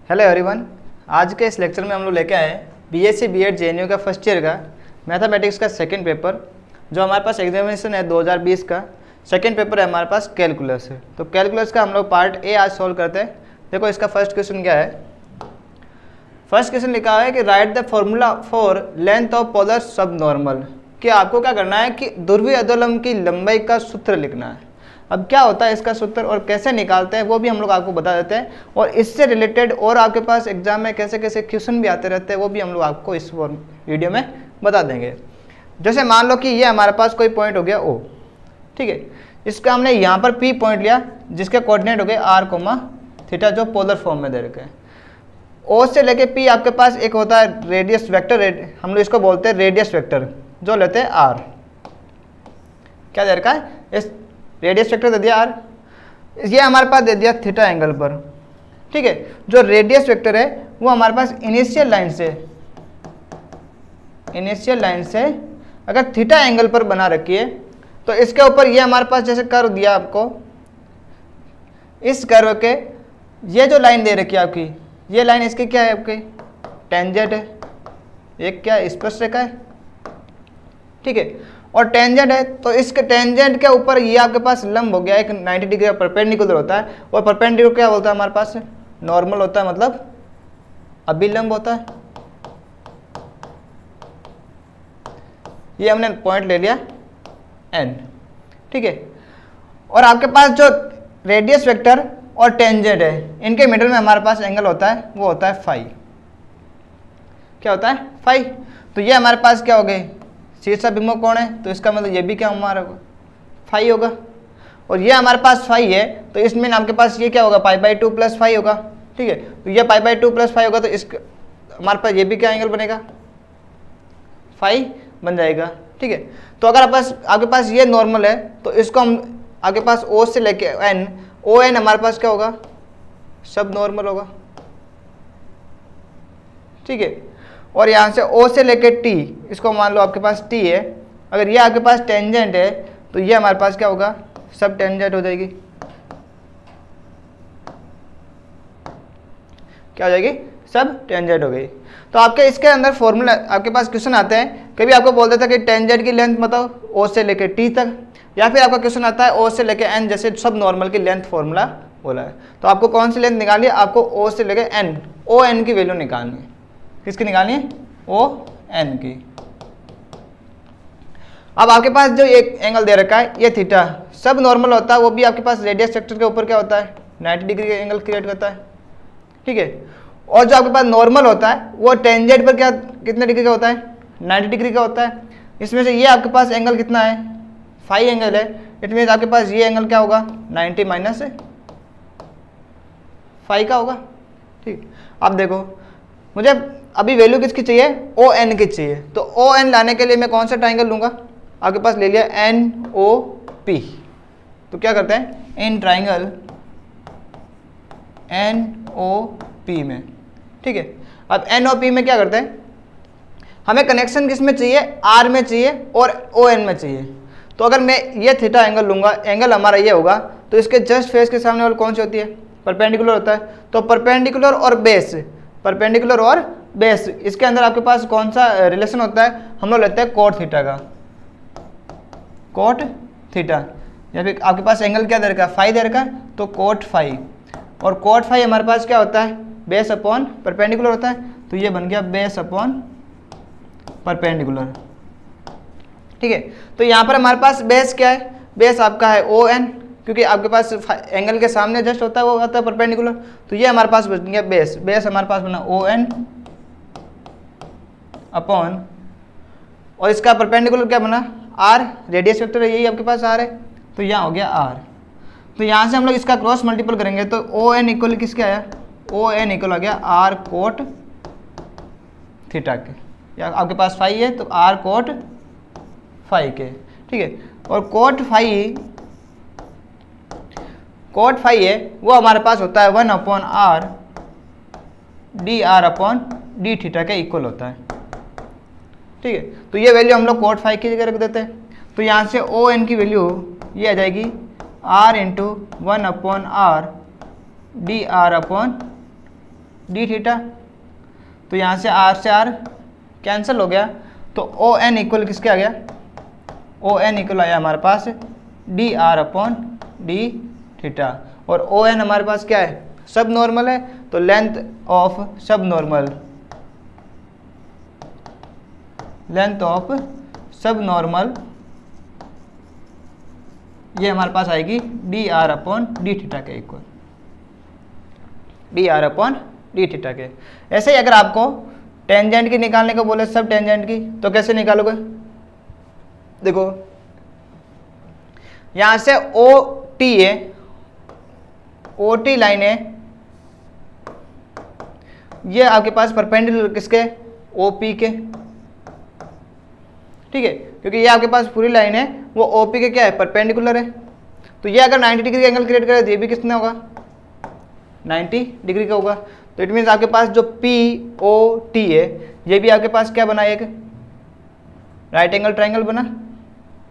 Hello everyone. आज के इस लेक्चर में हम लोग लेके आए बीएससी बीएड जेएनयू का फर्स्ट ईयर का मैथमेटिक्स का सेकंड पेपर, जो हमारे पास एग्जामिनेशन है 2020 का। सेकंड पेपर है हमारे पास कैलकुलस है। तो कैलकुलस का हम लोग पार्ट ए आज सॉल्व करते हैं। देखो इसका फर्स्ट क्वेश्चन क्या है। फर्स्ट क्वेश्चन लिखा हुआ है कि right the formula for length of polar सब नॉर्मल। कि आपको क्या करना है कि ध्रुवीय अधोलंब की लंबाई का सूत्र लिखना है। अब क्या होता है इसका सूत्र और कैसे निकालते हैं वो भी हम लोग आपको बता देते हैं, और इससे रिलेटेड और आपके पास एग्जाम में कैसे कैसे क्वेश्चन भी आते रहते हैं वो भी हम लोग आपको इस वीडियो में बता देंगे। जैसे मान लो कि ये हमारे पास कोई पॉइंट हो गया ओ, ठीक है। इसका हमने यहाँ पर पी पॉइंट लिया जिसके कोऑर्डिनेट हो गए आर कोमा थीटा, जो पोलर फॉर्म में दे रखे हैं। ओ से लेके पी आपके पास एक होता है रेडियस वेक्टर, हम लोग इसको बोलते हैं रेडियस वेक्टर, जो लेते हैं आर। क्या दे रखा है, इस रेडियस वेक्टर दे दिया आर, ये हमारे पास दे दिया थीटा एंगल पर, ठीक है। जो रेडियस वेक्टर है वो हमारे पास इनिशियल लाइन से अगर थीटा एंगल पर बना रखी है तो इसके ऊपर ये हमारे पास जैसे कर्व दिया आपको, इस कर्व के ये जो लाइन दे रखी है आपकी, ये लाइन इसकी क्या है, आपकी टेंजेंट है। एक क्या स्पर्शरेखा है, ठीक है। और टेंजेंट है तो इसके टेंजेंट के ऊपर ये आपके पास लंब हो गया, एक 90 डिग्री का परपेंडिकुलर होता है। और परपेंडिकुलर क्या बोलता है हमारे पास, नॉर्मल होता है, मतलब अभिलंब होता है। ये हमने पॉइंट ले लिया एन, ठीक है। और आपके पास जो रेडियस वेक्टर और टेंजेंट है इनके मिडल में हमारे पास एंगल होता है, वो होता है फाई। क्या होता है, फाई। तो ये हमारे पास क्या हो गए, शीर्षाभिमुख कोण है, तो इसका मतलब ये भी क्या हमारा होगा, फाई होगा। और ये हमारे पास फाई है तो इसमें आपके पास ये क्या होगा, पाई/2 प्लस फाई होगा, ठीक है। तो ये पाई/2 प्लस फाई होगा तो इस हमारे पास ये भी क्या एंगल बनेगा, फाई बन जाएगा, ठीक है। तो अगर आपके पास ये नॉर्मल है तो इसको हम आपके पास ओ से लेके एन, ओ एन हमारे पास क्या होगा, सब नॉर्मल होगा, ठीक है। और यहाँ से O से लेके T, इसको मान लो आपके पास T है, अगर ये आपके पास टेंजेंट है तो ये हमारे पास क्या होगा, सब टेंजेंट हो जाएगी। क्या हो जाएगी, सब टेंजेंट हो गई। तो आपके इसके अंदर फॉर्मूला आपके पास क्वेश्चन आते हैं, कभी आपको बोल देता है कि टेंजेंट की लेंथ बताओ O से लेके T तक, या फिर आपका क्वेश्चन आता है O से लेके N, जैसे सब नॉर्मल की लेंथ फॉर्मूला बोला है। तो आपको कौन सी लेंथ निकालनी है, आपको O से लेके N, ओ एन की वैल्यू निकालनी है। किसकी निकालनी है, ओ एन की। अब आपके पास जो एक एंगल दे रखा है ये थीटा सब नॉर्मल होता है, वो भी आपके पास रेडियस वेक्टर के ऊपर क्या होता है, 90 डिग्री का एंगल क्रिएट करता है, ठीक है। और जो आपके पास नॉर्मल होता है वो टेंजेंट पर क्या कितने डिग्री का होता है, 90 डिग्री का होता है। इसमें से ये आपके पास एंगल कितना है, फाई एंगल है। इट मीन आपके पास ये एंगल क्या होगा, 90 माइनस फाई का होगा, ठीक। अब देखो मुझे अभी वैल्यू किसकी चाहिए, ओ एन की चाहिए। तो ओ एन लाने के लिए मैं कौन सा ट्राइंगल लूंगा, आपके पास ले लिया एन ओ पी। तो क्या करते हैं, in triangle N O P में, ठीक है। अब एन ओ पी में क्या करते हैं, हमें कनेक्शन किस में चाहिए, आर में चाहिए और ओ एन में चाहिए। तो अगर मैं ये थीटा एंगल लूंगा, एंगल हमारा ये होगा, तो इसके जस्ट फेस के सामने वाली कौन सी होती है, परपेंडिकुलर होता है। तो परपेंडिकुलर और बेस, परपेंडिकुलर और बेस, इसके अंदर आपके पास कौन सा रिलेशन होता है, हम लोग लेते हैं कोट थीटा का, कोट थीटा। या फिर आपके पास एंगल क्या दे रखा है, फाई दे रखा है, तो कोट फाई। और कोट फाई हमारे पास क्या होता है, बेस अपॉन परपेंडिकुलर होता है। तो ये बन गया बेस अपॉन परपेंडिकुलर, ठीक है। तो यहाँ पर हमारे पास बेस क्या है, बेस आपका है ओ एन, क्योंकि आपके पास एंगल के सामने जस्ट होता है वो होता है परपेंडिकुलर। तो ये हमारे पास बन गया बेस, बेस हमारे पास बना ओ एन अपॉन, और इसका परपेंडिकुलर क्या बना, आर, रेडियस वेक्टर है यही आपके पास आर है, तो यहाँ हो गया आर। तो यहाँ से हम लोग इसका क्रॉस मल्टीपल करेंगे तो ओ एन इक्वल किसके आया, ओ एन इक्वल आ गया आर कोट थीटा के, या आपके पास फाई है तो आर कोट फाई के, ठीक है। और कोट फाई है वो हमारे पास होता है 1 upon R D R upon D theta के इक्वल होता है, ठीक है। तो ये वैल्यू हम लोग कोट फाई की जगह रख देते हैं। तो यहाँ से ओ एन की वैल्यू ये आ जाएगी R into 1 upon R D R upon D theta. तो यहाँ से R कैंसिल हो गया, तो ओ एन इक्वल किसके आ गया, ओ एन इक्वल आया हमारे पास D R upon D theta. और ओ एन हमारे पास क्या है, सब नॉर्मल है, तो length of subnormal, length of subnormal ये हमारे पास आएगी D R upon D theta के equal, D R upon D theta के। ऐसे ही अगर आपको टेंजेंट की निकालने को बोले, सब टेंजेंट की, तो कैसे निकालोगे, देखो यहां से ओ टी है, ओ टी लाइन है, ये आपके पास परपेंडिकुलर किसके, ओ पी के, ठीक है, क्योंकि ये आपके पास पूरी लाइन है वो ओपी के क्या है, परपेंडिकुलर है। तो ये अगर 90 डिग्री का एंगल क्रिएट करे तो ये भी कितना होगा, 90 डिग्री का होगा। तो इट मीन्स आपके पास जो पी ओ टी है ये भी आपके पास क्या बना, एक राइट एंगल ट्राइंगल बना,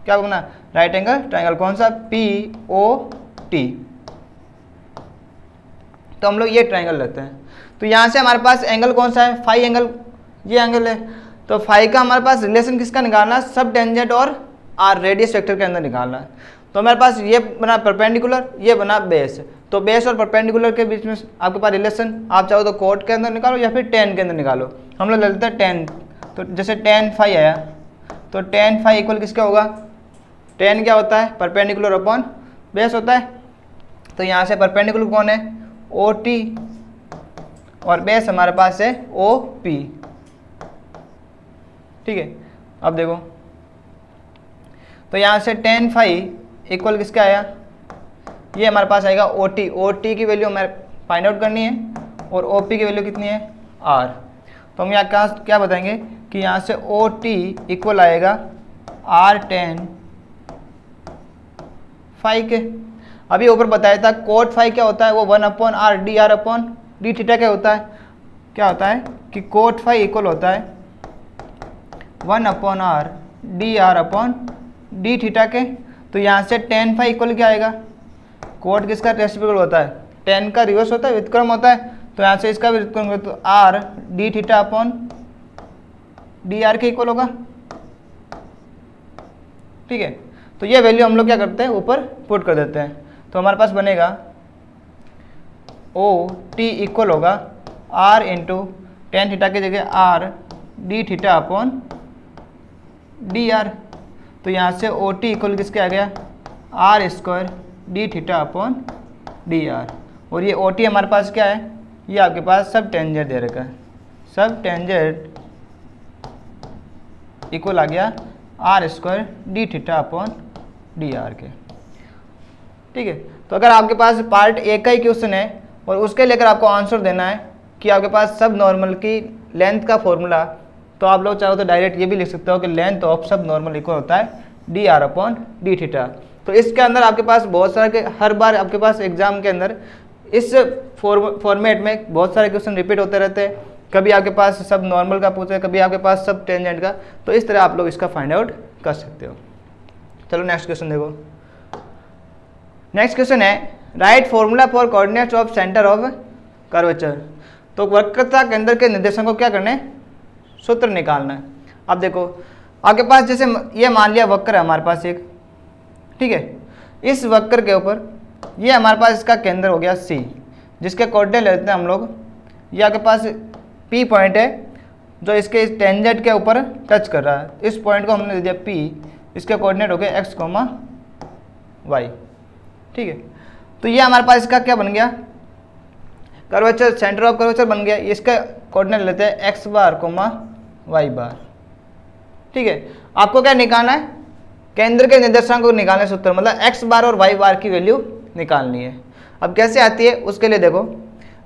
क्या बना, राइट एंगल ट्राइंगल। कौन सा, पी ओ टी। तो हम लोग ये ट्राइंगल लेते हैं। तो यहाँ से हमारे पास एंगल कौन सा है, फाई एंगल, ये एंगल है। तो फाई का हमारे पास रिलेशन किसका निकालना है, सब टेंजेंट और आर रेडियस वेक्टर के अंदर निकालना है। तो हमारे पास ये बना परपेंडिकुलर, ये बना बेस। तो बेस और परपेंडिकुलर के बीच में आपके पास रिलेशन, आप चाहो तो कोट के अंदर निकालो या फिर टेन के अंदर निकालो। हम लोग ले लेते हैं टेन। तो जैसे टेन फाई आया, तो टेन फाई इक्वल किसका होगा, टेन क्या होता है, परपेंडिकुलर अपॉन बेस होता है। तो यहाँ से परपेंडिकुलर कौन है, ओ टी, और बेस हमारे पास है ओ पी, ठीक है। अब देखो, तो यहाँ से टेन फाइव इक्वल किसका आया, ये हमारे पास आएगा ओ टी। ओ टी की वैल्यू हमें फाइंड आउट करनी है और ओ पी की वैल्यू कितनी है, आर। तो हम यहाँ क्या बताएंगे कि यहाँ से ओ टी इक्वल आएगा आर टेन फाइव के। अभी ऊपर बताया था कोट फाइव क्या होता है, वो 1 upon R D R upon D theta क्या होता है, क्या होता है कि कोट फाइव इक्वल होता है 1 upon R D R upon D theta के। तो यहाँ से टेन फाइव इक्वल क्या आएगा, कोट किसका रेसिप्रोकल होता है, टेन का रिवर्स होता है, व्युत्क्रम होता है। तो यहाँ से इसका भी व्युत्क्रम होता है, तो are d theta upon d r के इक्वल होगा, ठीक है। तो ये वैल्यू हम लोग क्या करते हैं, ऊपर पुट कर देते हैं। तो हमारे पास बनेगा ओ टी इक्वल होगा आर इंटू टेन थीटा की जगह r d theta upon d r. तो यहाँ से ओ टी इक्वल किसके आ गया, r square d theta upon d r. और ये ओ टी हमारे पास क्या है, ये आपके पास सब टेंजेंट दे रखा है, सब टेंजेंट इक्वल आ गया r square d theta upon d r के, ठीक है। तो अगर आपके पास पार्ट ए का ही क्वेश्चन है और उसके लेकर आपको आंसर देना है कि आपके पास सब नॉर्मल की लेंथ का फॉर्मूला, तो आप लोग चाहो तो डायरेक्ट ये भी लिख सकते हो कि लेंथ ऑफ सब नॉर्मल इक्वल होता है D R upon D theta. तो इसके अंदर आपके पास बहुत सारे के, हर बार आपके पास एग्जाम के अंदर इस फॉर्मेट में बहुत सारे क्वेश्चन रिपीट होते रहते हैं। कभी आपके पास सब नॉर्मल का पूछे, कभी आपके पास सब टेंजेंट का। तो इस तरह आप लोग इसका फाइंड आउट कर सकते हो। चलो नेक्स्ट क्वेश्चन देखो। नेक्स्ट क्वेश्चन है right formula for coordinates of centre of curvature. तो वक्रता केंद्र के निर्देशों को क्या करना है, सूत्र निकालना है। अब देखो आपके पास जैसे ये मान लिया वक्र है हमारे पास एक, ठीक है। इस वक्र के ऊपर ये हमारे पास इसका केंद्र हो गया सी, जिसके कोऑर्डिनेट लेते हैं हम लोग। ये आपके पास पी पॉइंट है जो इसके इस टेंजेंट के ऊपर टच कर रहा है। इस पॉइंट को हमने दे दिया पी, इसके कोऑर्डिनेट हो गए एक्स कोमा वाई, ठीक है। तो ये हमारे पास इसका क्या बन गया, कर्वेचर, सेंटर ऑफ कर्वेचर बन गया। इसका कोऑर्डिनेट लेते हैं एक्स बार कोमा वाई बार, ठीक है। आपको क्या निकालना है, केंद्र के निर्देशांक को निकालने सूत्र, मतलब एक्स बार और वाई बार की वैल्यू निकालनी है। अब कैसे आती है उसके लिए देखो,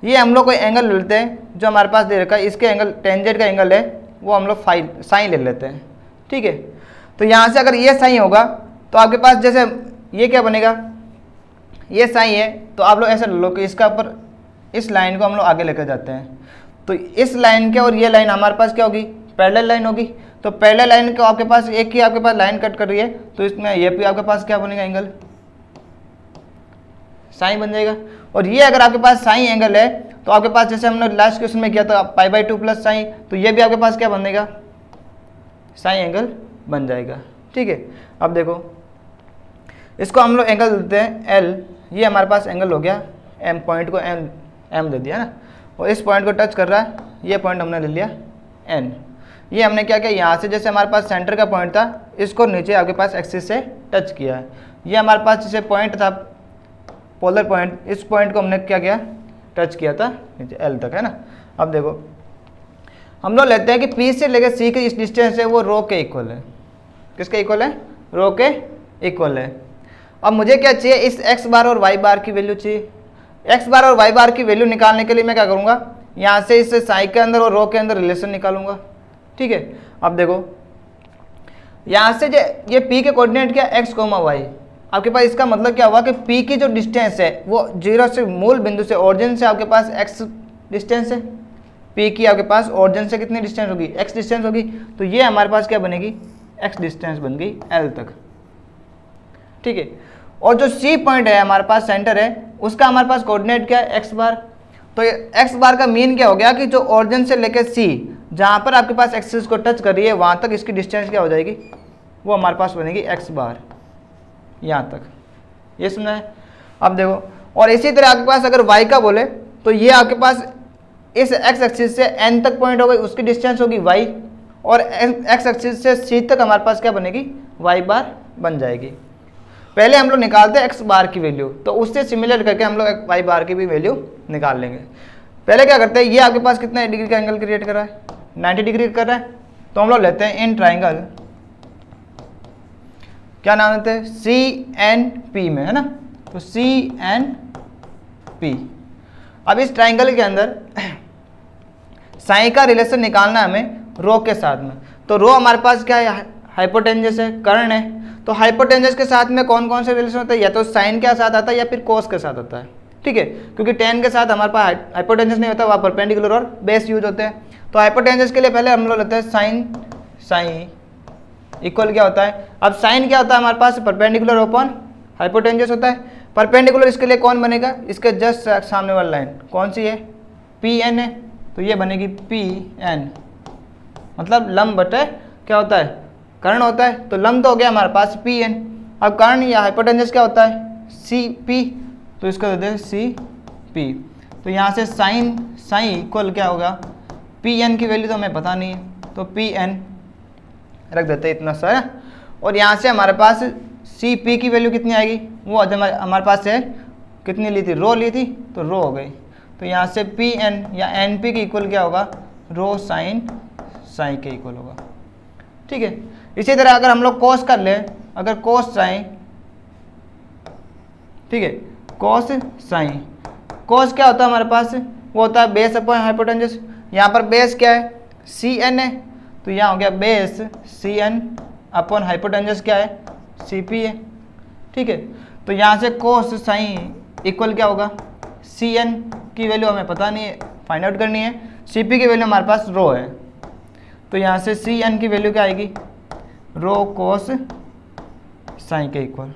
ये हम लोग कोई एंगल लेते हैं जो हमारे पास दे रखा है, इसके एंगल टेंजेंट का एंगल है वो हम लोग साइन ले लेते हैं, ठीक है। तो यहाँ से अगर ये साइन होगा तो आपके पास जैसे ये क्या बनेगा, ये साइन है तो आप लोग ऐसे लो कि इसका ऊपर इस लाइन को हम लोग आगे लेकर जाते हैं। तो इस लाइन के और ये लाइन हमारे पास क्या होगी, पैरेलल लाइन होगी। तो पैरेलल लाइन को आपके पास एक ही आपके पास लाइन कट कर रही है, तो इसमें ये भी आपके पास क्या बनेगा, एंगल साइन बन जाएगा। और ये अगर आपके पास साइन एंगल है तो आपके पास जैसे हमने लास्ट क्वेश्चन में किया था π/2 प्लस साइन, तो ये भी आपके पास क्या बनेगा, साइन एंगल बन जाएगा। ठीक है, अब देखो इसको हम लोग एंगल देते हैं L, ये हमारे पास एंगल हो गया M, पॉइंट को M दे दिया ना, और इस पॉइंट को टच कर रहा है, ये पॉइंट हमने ले लिया N। ये हमने क्या किया, यहाँ से जैसे हमारे पास सेंटर का पॉइंट था इसको नीचे आपके पास एक्सिस से टच किया है। ये हमारे पास जैसे पॉइंट था पोलर पॉइंट, इस पॉइंट को हमने क्या किया, टच किया था नीचे L तक, है ना। अब देखो हम लोग लेते हैं कि P से लेकर C की इस डिस्टेंस है वो रो के इक्वल है। किसके इक्वल है, रो के इक्वल है। अब मुझे क्या चाहिए, इस x बार और y बार की वैल्यू चाहिए। x बार और y बार की वैल्यू निकालने के लिए मैं क्या करूँगा, यहाँ से इस साई के अंदर और रो के अंदर रिलेशन निकालूंगा। ठीक है, अब देखो यहाँ से ये P के कोऑर्डिनेट क्या x, y, आपके पास इसका मतलब क्या हुआ कि P की जो डिस्टेंस है वो 0 से मूल बिंदु से ओरिजिन से आपके पास x डिस्टेंस है। P की आपके पास ओरिजिन से कितनी डिस्टेंस होगी, x डिस्टेंस होगी, तो ये हमारे पास क्या बनेगी, x डिस्टेंस बन गई L तक। ठीक है, और जो C पॉइंट है हमारे पास सेंटर है, उसका हमारे पास कोऑर्डिनेट क्या है, x बार। तो x बार का मीन क्या हो गया कि जो ओरिजिन से लेकर C जहाँ पर आपके पास एक्सिस को टच कर रही है वहाँ तक इसकी डिस्टेंस क्या हो जाएगी, वो हमारे पास बनेगी x बार, यहाँ तक। ये सुना है। अब देखो, और इसी तरह आपके पास अगर y का बोले तो ये आपके पास इस x एक्सिस से n तक पॉइंट हो गई, उसकी डिस्टेंस होगी y, और x एक्सिस से c तक हमारे पास क्या बनेगी, y बार बन जाएगी। पहले हम लोग निकालते हैं x बार की वैल्यू, तो उससे सिमिलर करके हम लोग y बार की भी वैल्यू निकाल लेंगे। पहले क्या करते हैं, ये आपके पास कितना डिग्री का एंगल क्रिएट कर रहा है, 90 डिग्री कर रहा है, तो हम लोग लेते हैं इन ट्राइंगल, क्या नाम लेते हैं, CNP में, है ना। तो CNP। अब इस ट्राइंगल के अंदर साइन का रिलेशन निकालना है हमें रो के साथ में। तो रो हमारे पास क्या है, हाइपोटेंजस है, कर्ण है। तो हाइपोटेंजस के साथ में कौन कौन से रिलेशन होते हैं, या तो साइन के साथ आता है या फिर कोस के साथ आता है। ठीक है, क्योंकि टेन के साथ हमारे पास हाइपोटेंजस नहीं होता, वहाँ परपेंडिकुलर और बेस यूज होते हैं। तो हाइपोटेंजस के लिए पहले हम लोग लेते हैं साइन इक्वल क्या होता है। अब साइन क्या होता है हमारे पास, परपेंडिकुलर अपॉन हाइपोटेंजस होता है। परपेंडिकुलर इसके लिए कौन बनेगा, इसके जस्ट सामने वाली लाइन कौन सी है, PN है, तो ये बनेगी PN, मतलब लंब बटे क्या होता है, कर्ण होता है। तो लंब तो हो गया हमारे पास PN। अब कर्ण या हाइपोटेंजस क्या होता है, CP, तो इसको दे दें CP। तो यहाँ से साइन इक्वल क्या होगा, PN की वैल्यू तो हमें पता नहीं है, तो PN रख देते हैं इतना सा। और यहाँ से हमारे पास CP की वैल्यू कितनी आएगी, वो हमारे पास है कितनी ली थी, रो ली थी, तो रो हो गई। तो यहाँ से PN या NP के इक्वल क्या होगा, रो साइन के इक्वल होगा। ठीक है, इसी तरह अगर हम लोग कोस कर ले, अगर कोस साइन, ठीक है, कोस साइन, कोस क्या होता है हमारे पास, वो होता है बेस अपॉन हाइपोटेंजस। यहाँ पर बेस क्या है, CN है, तो यहाँ हो गया बेस CN अपॉन हाइपोटेंजस क्या है, CP है। ठीक है, तो यहाँ से कोस साइन इक्वल क्या होगा, CN की वैल्यू हमें पता नहीं है, फाइंड आउट करनी है। CP की वैल्यू हमारे पास रो है, तो यहाँ से CN की वैल्यू क्या आएगी, रो कोस साइन के इक्वल।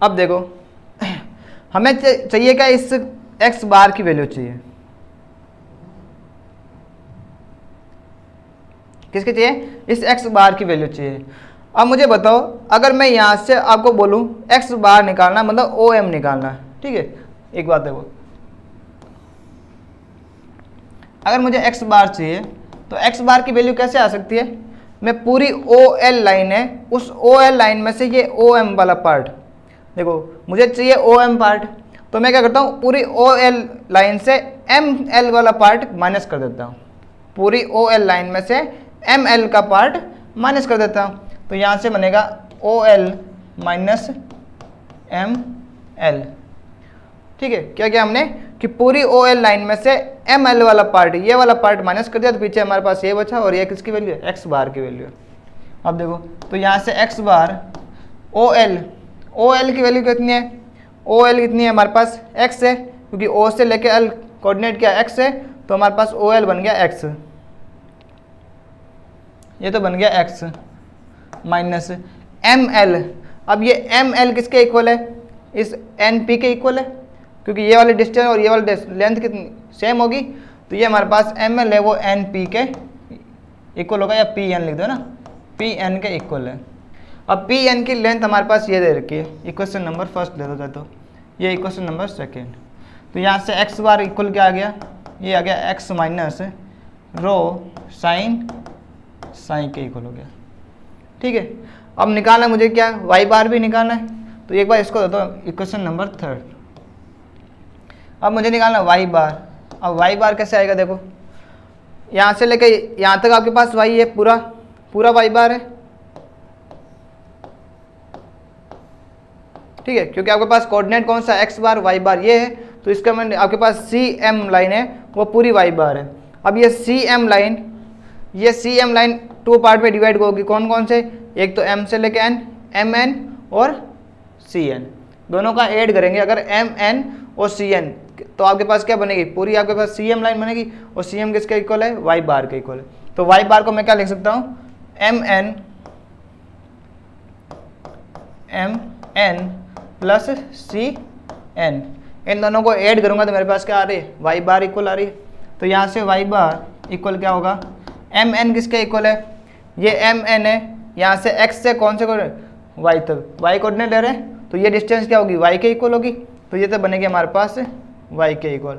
अब देखो हमें चाहिए क्या, इस x बार की वैल्यू चाहिए, किसके चाहिए, इस x बार की वैल्यू चाहिए। अब मुझे बताओ, अगर मैं यहाँ से आपको बोलूँ x बार निकालना मतलब OM निकालना, ठीक है, एक बात देखो, अगर मुझे x बार चाहिए तो x बार की वैल्यू कैसे आ सकती है, मैं पूरी OL लाइन है, उस OL लाइन में से ये OM वाला पार्ट, देखो मुझे चाहिए OM पार्ट, तो मैं क्या करता हूँ, पूरी OL लाइन से ML वाला पार्ट माइनस कर देता हूँ, पूरी OL लाइन में से ML का पार्ट माइनस कर देता हूँ। तो यहाँ से बनेगा OL माइनस ML। ठीक है, क्या क्या हमने कि पूरी OL लाइन में से ML वाला पार्ट, ये वाला पार्ट माइनस कर दिया, तो पीछे हमारे पास ये बचा, और ये किसकी वैल्यू है, x बार की वैल्यू है। अब देखो, तो यहाँ से x बार OL की वैल्यू कितनी है, OL कितनी है हमारे पास x है, क्योंकि O से लेके L कोऑर्डिनेट क्या x है, तो हमारे पास OL बन गया x, ये तो बन गया x माइनस ML। अब ये ML किसके इक्वल है, इस एन पी के इक्वल है, क्योंकि ये वाली डिस्टेंस और ये वाली लेंथ कितनी सेम होगी, तो ये हमारे पास एम एल है वो एन पी के इक्वल होगा, या पी एन लिख दो ना, पी एन के इक्वल है। अब पी एन की लेंथ हमारे पास ये दे रखी है, इक्वेशन नंबर फर्स्ट ले दो, तो ये इक्वेशन नंबर सेकेंड। तो यहाँ से एक्स बार इक्वल क्या आ गया, ये आ गया x minus rho sine sine के इक्वल हो गया। ठीक है, अब निकालना मुझे क्या, वाई बार भी निकालना है, तो एक बार इसको दे दो इक्वेशन नंबर थर्ड। अब मुझे निकालना वाई बार। अब वाई बार कैसे आएगा, देखो यहाँ से लेके यहाँ तक आपके पास वाई है, पूरा पूरा वाई बार है। ठीक है, क्योंकि आपके पास कोऑर्डिनेट कौन सा, एक्स बार वाई बार ये है, तो इसका मतलब आपके पास सी एम लाइन है वो पूरी वाई बार है। अब ये C M line two part में डिवाइड होगी, कौन कौन से, एक तो एम से लेके एन, एम एन और सी एन, दोनों का ऐड करेंगे अगर एम एन और सी एन, तो आपके पास क्या बनेगी, पूरी आपके पास सी एम लाइन बनेगी, और सी एम किसके इक्वल है, वाई बार के इक्वल है। तो वाई बार को मैं क्या लिख सकता हूँ, M N plus C N, इन दोनों को ऐड करूंगा तो मेरे पास क्या आ रही है, वाई बार इक्वल आ रही है। तो यहाँ से वाई बार इक्वल क्या होगा, एम एन किसके इक्वल है, ये एम एन है, यहाँ से एक्स से कौन से वाई तक, वाई कोऑर्डिनेट ले रहे हैं, तो ये डिस्टेंस क्या होगी, वाई के इक्वल होगी, तो ये तो बनेगी हमारे पास वाई के इक्वल।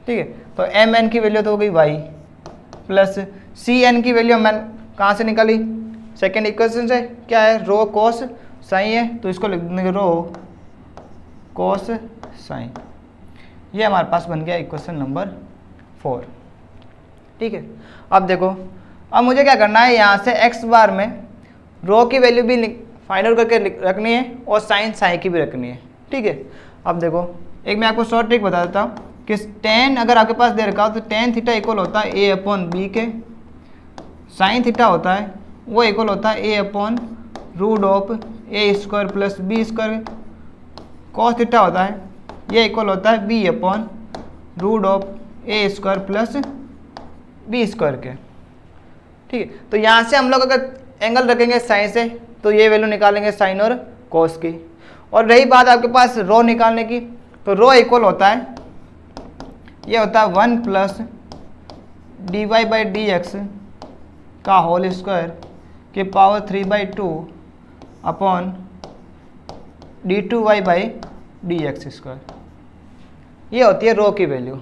ठीक है, तो एम एन की वैल्यू तो हो गई वाई, प्लस सी एन की वैल्यू मैंने कहाँ से निकाली, सेकेंड इक्वेशन से, क्या है, रो कोस साइन है, तो इसको लिख देंगे रो कोस साइन। ये हमारे पास बन गया इक्वेशन नंबर 4। ठीक है, अब देखो, अब मुझे क्या करना है, यहाँ से एक्स बार में रो की वैल्यू भी फाइंड आउट करके रखनी है और साइन साइन की भी रखनी है। ठीक है, अब देखो एक मैं आपको शॉर्ट ट्रिक बता देता हूँ कि टेन अगर आपके पास दे रखा हो तो टेन थीटा इक्वल होता है ए अपॉन बी के, साइन थीटा होता है वो इक्वल होता है A upon root of A square plus B square, cos theta होता है ये इक्वल होता है B upon root of A square plus B square के। ठीक है, तो यहाँ से हम लोग अगर एंगल रखेंगे साइन से तो ये वैल्यू निकालेंगे साइन और कॉस की। और रही बात आपके पास रो निकालने की, तो रो इक्वल होता है, ये होता है 1 plus d y by d x का होल स्क्वायर के power 3/2 upon d2y by d x square, ये होती है रो की वैल्यू।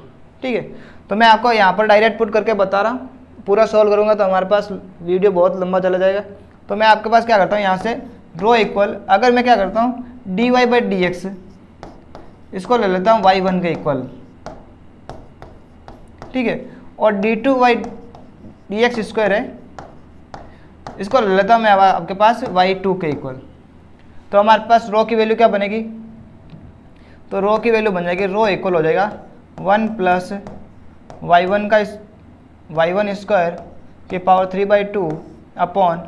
ठीक है, तो मैं आपको यहाँ पर डायरेक्ट पुट करके बता रहा हूँ, पूरा सॉल्व करूँगा तो हमारे पास वीडियो बहुत लंबा चला जाएगा। तो मैं आपके पास क्या करता हूँ, यहाँ से रो इक्वल, अगर मैं क्या करता हूँ d y by d x, इसको ले लेता हूँ y1 के इक्वल। ठीक है, और d2y डी एक्स स्क्वायर है, इसको ले लेता हूँ मैं आपके पास y2 के इक्वल। तो हमारे पास रो की वैल्यू क्या बनेगी, तो रो की वैल्यू बन जाएगी, रो इक्वल हो जाएगा 1 प्लस y1 स्क्वायर के पावर 3/2 अपॉन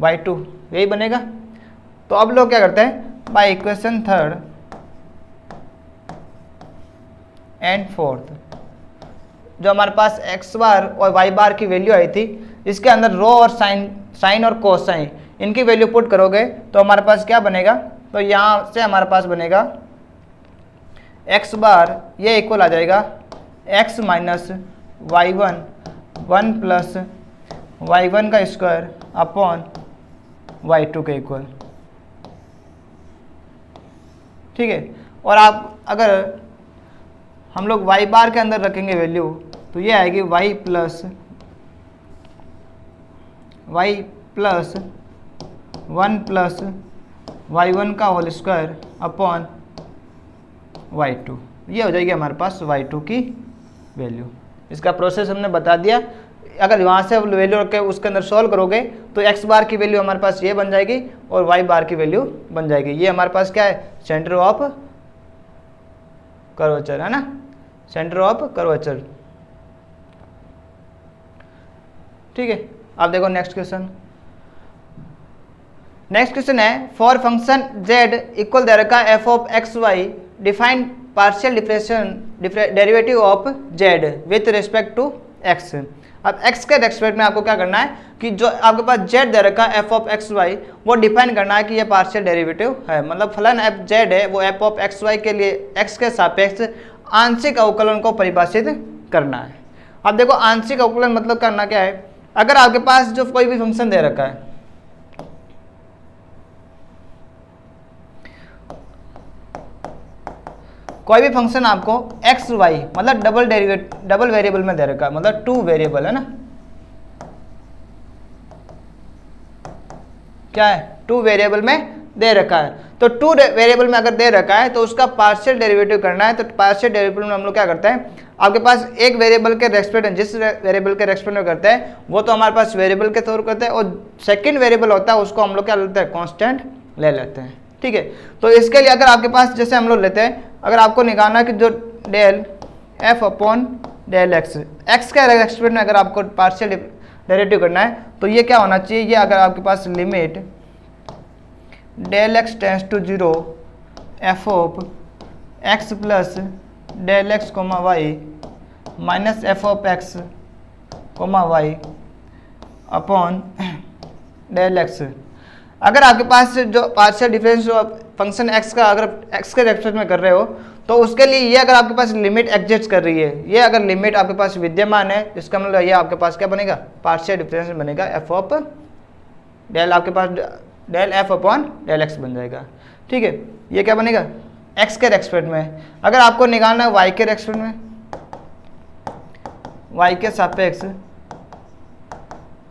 y2, यही बनेगा। तो अब लोग क्या करते हैं, by equation third and fourth, जो हमारे पास एक्स बार और वाई बार की वैल्यू आई थी, इसके अंदर रो और साइन और कोस साइन इनकी वैल्यू पुट करोगे तो हमारे पास क्या बनेगा, तो यहाँ से हमारे पास बनेगा एक्स बार, ये इक्वल आ जाएगा x minus y1 1 plus y1 का स्क्वायर अपॉन y2 के इक्वल। ठीक है, और आप अगर हम लोग y बार के अंदर रखेंगे वैल्यू तो ये आएगी y प्लस 1 प्लस y1 का होल स्क्वायर अपॉन y2, ये हो जाएगी हमारे पास y2 की वैल्यू। इसका प्रोसेस हमने बता दिया। अगर वहाँ से वैल्यू रख के उसके अंदर सॉल्व करोगे तो एक्स बार की वैल्यू हमारे पास ये बन जाएगी और वाई बार की वैल्यू बन जाएगी। ये हमारे पास क्या है, सेंटर ऑफ कर्वेचर है ना, सेंटर ऑफ कर्वेचर। ठीक है, अब देखो नेक्स्ट क्वेश्चन। नेक्स्ट क्वेश्चन है, फॉर फंक्शन z इक्वल दे रखा f of x y, define partial differential derivative of z with respect to x। अब x के रेस्पेक्ट में आपको क्या करना है कि जो आपके पास z दे रखा है f ऑफ एक्स वाई, वो डिफाइन करना है कि ये पार्शियल डेरिवेटिव है, मतलब फलन f z है वो f ऑफ एक्स वाई के लिए x के सापेक्ष आंशिक अवकलन को परिभाषित करना है। अब देखो आंशिक अवकलन मतलब करना क्या है, अगर आपके पास जो कोई भी फंक्शन दे रखा है, कोई भी फंक्शन आपको एक्स वाई मतलब डबल वेरिएबल में दे रखा है, मतलब 2 वेरिएबल है ना, क्या है 2 वेरिएबल में दे रखा है। तो 2 वेरिएबल में अगर दे रखा है तो उसका पार्शियल डेरिवेटिव करना है। तो पार्शियल डेरिवेटिव में हम लोग क्या करते हैं, आपके पास एक वेरिएबल के रेस्पेक्ट में, जिस वेरिएबल के रेस्पेक्ट में करते हैं वो तो हमारे पास वेरिएबल के तौर करते हैं, और सेकंड वेरिएबल होता है उसको हम लोग क्या लेते हैं, कांस्टेंट ले लेते हैं। ठीक है, तो इसके लिए अगर आपके पास जैसे हम लोग लेते हैं, अगर आपको निकालना है कि जो del F upon del x, x के रेस्पेक्ट में अगर आपको पार्शियल डेरिवेटिव करना है तो ये क्या होना चाहिए, ये अगर आपके पास limit del X tends to 0 F of X plus del X comma Y minus F of x comma Y upon del X, अगर आपके पास जो पार्शियल डिफरेंस फंक्शन एक्स का अगर एक्स के रेस्पेक्ट में कर रहे हो तो उसके लिए ये अगर आपके पास लिमिट एग्जिस्ट कर रही है, ये अगर लिमिट आपके पास विद्यमान है, इसका मतलब ये आपके पास क्या बनेगा, पार्शियल डिफरेंस बनेगा एफ ऑफ डेल, आपके पास del F upon del X बन जाएगा। ठीक है, ये क्या बनेगा एक्स के रेस्पेक्ट में। अगर आपको निकालना है वाई के रेस्पेक्ट में, वाई के सापेक्ष,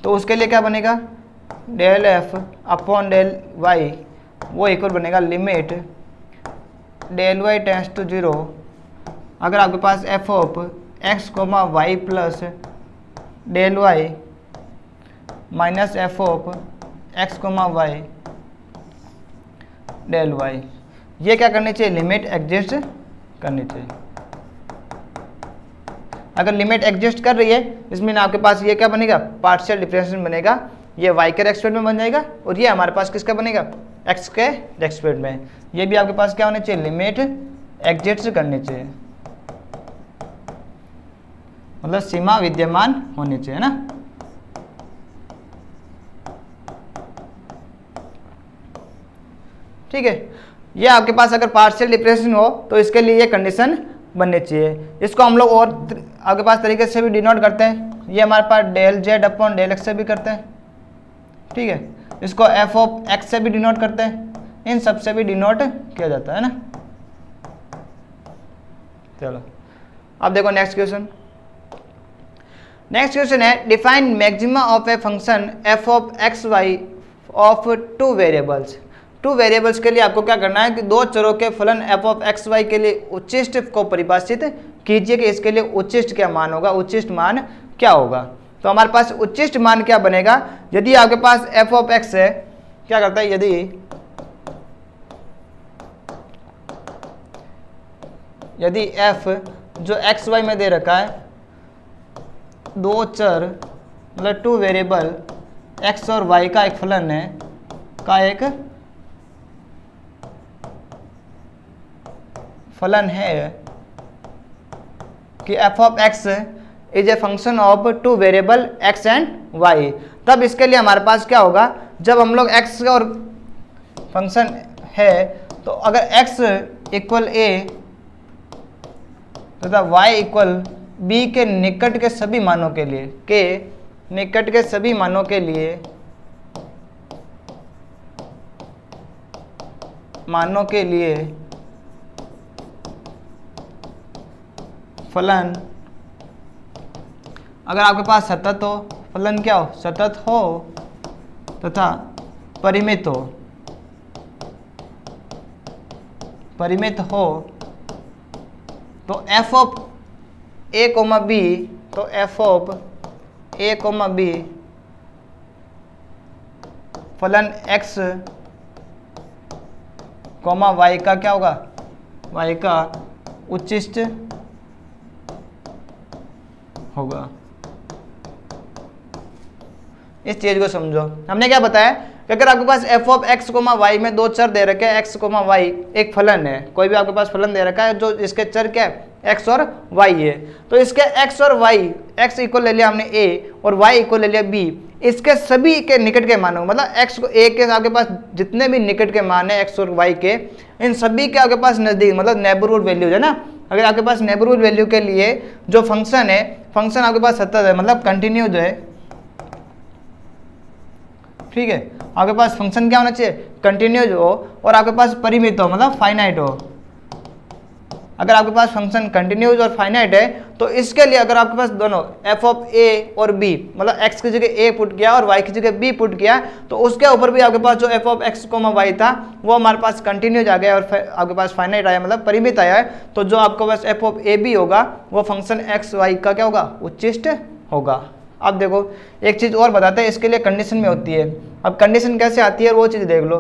तो उसके लिए क्या बनेगा del F upon del Y, वो इक्वल बनेगा limit del Y tends to 0, अगर आपके पास F of x comma Y plus del Y minus F of x comma Y del Y, ये क्या करनी चाहिए, लिमिट एग्जिस्ट करनी चाहिए। अगर लिमिट एग्जिस्ट कर रही है इसमें आपके पास ये क्या बनेगा, पार्शियल डिफरेंशियल बनेगा, ये वाई के रेस्पेक्ट में बन जाएगा, और ये हमारे पास किसका बनेगा, एक्स के रेस्पेक्ट में। ये भी आपके पास क्या होनी चाहिए, लिमिट एग्जिस्ट करनी चाहिए, मतलब सीमा विद्यमान होनी चाहिए ना। ठीक है, ये आपके पास अगर पार्शियल डिफरेंशियल हो तो इसके लिए ये कंडीशन बननी चाहिए। इसको हम लोग और आपके पास तरीके से भी डिनोट करते हैं, ये हमारे पास del Z upon del X से भी करते हैं। ठीक है, इसको एफ ऑफ एक्स से भी डिनोट करते हैं, इन सब से भी डिनोट किया जाता है ना। चलो अब देखो नेक्स्ट क्वेश्चन। नेक्स्ट क्वेश्चन है define maxima of a function f of x y of 2 variables. 2 variables के लिए आपको क्या करना है कि 2 चरों के फलन एफ ऑफ एक्स वाई के लिए उच्चिष्ट को परिभाषित कीजिए कि इसके लिए उच्चिष्ट क्या मान होगा, उच्चिष्ट मान क्या होगा। तो हमारे पास उच्चिष्ट मान क्या बनेगा, यदि आपके पास एफ ऑफ एक्स है, क्या करता है, यदि एफ जो एक्स वाई में दे रखा है, 2 चर मतलब 2 वेरिएबल एक्स और वाई का एक फलन है, का एक फलन है कि f of x is a function of 2 variable x and y, तब इसके लिए हमारे पास क्या होगा, जब हम लोग एक्स और फंक्शन है तो अगर एक्स इक्वल ए तथा वाई इक्वल बी के निकट के सभी मानों के लिए, के निकट के सभी मानों के लिए फलन अगर आपके पास सतत हो, फलन क्या हो, सतत हो तथा परिमित हो, तो F of A comma B, तो F of A comma B फलन एक्स कोमा वाई का क्या होगा, वाई का उच्चिष्ट होगा। इस चीज को समझो, हमने क्या बताया कि अगर आपके पास F of x comma Y में दो चर दे रखे हैं, एक्स कोमा वाई एक फलन है, कोई भी आपके पास फलन दे रखा है जो इसके चर क्या है एक्स और वाई है, तो इसके एक्स और वाई, एक्स इक्वल ले लिया हमने ए और वाई इक्वल ले लिया बी, इसके सभी के निकट के मानों, मतलब एक्स को ए के आपके पास जितने भी निकट के मान है एक्स और वाई के, इन सभी के आपके पास नजदीक मतलब नेबरहुड वैल्यू है ना, अगर आपके पास नेबरहुड वैल्यू के लिए जो फंक्शन है, फंक्शन आपके पास सतत है मतलब कंटिन्यू जो है, ठीक है, आपके पास फंक्शन क्या होना चाहिए कंटिन्यूज हो और आपके पास परिमित हो मतलब फाइनाइट हो। अगर आपके पास फंक्शन कंटिन्यूज और फाइनाइट है तो इसके लिए अगर आपके पास दोनों एफ ऑफ ए और बी मतलब एक्स की जगह ए पुट किया और वाई की जगह बी पुट किया, तो उसके ऊपर भी आपके पास जो f of x comma y था वो हमारे पास कंटिन्यूज आ गया और आपके पास फाइनाइट आया मतलब परिमित आया है, तो जो आपके पास एफ ऑफ ए बी होगा वो फंक्शन एक्स वाई का क्या होगा उच्चिष्ट होगा। अब देखो एक चीज़ और बताते हैं, इसके लिए कंडीशन में होती है। अब कंडीशन कैसे आती है वो चीज़ देख लो।